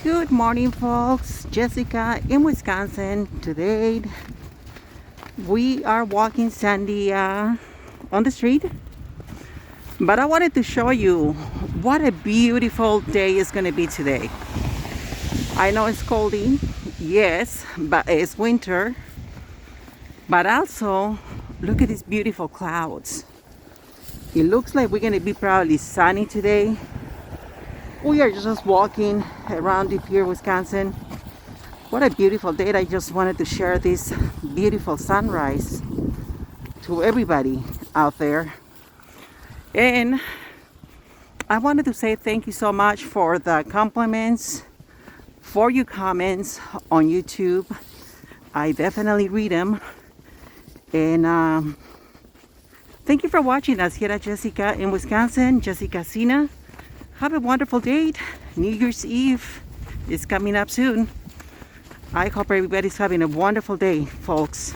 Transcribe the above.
Good morning, folks. Jessica in Wisconsin. Today we are walking Sandy on the street, but I wanted to show you what a beautiful day is going to be today. I know it's cold, yes, but it's winter. But also, look at these beautiful clouds. It looks like we're going to be probably sunny today. We are just walking around the Pere, Wisconsin. What a beautiful day. I just wanted to share this beautiful sunrise to everybody out there. And I wanted to say thank you so much for the compliments, for your comments on YouTube. I definitely read them. And thank you for watching us here at Jessica in Wisconsin, Jessica Sinna. Have a wonderful day. New Year's Eve is coming up soon. I hope everybody's having a wonderful day, folks.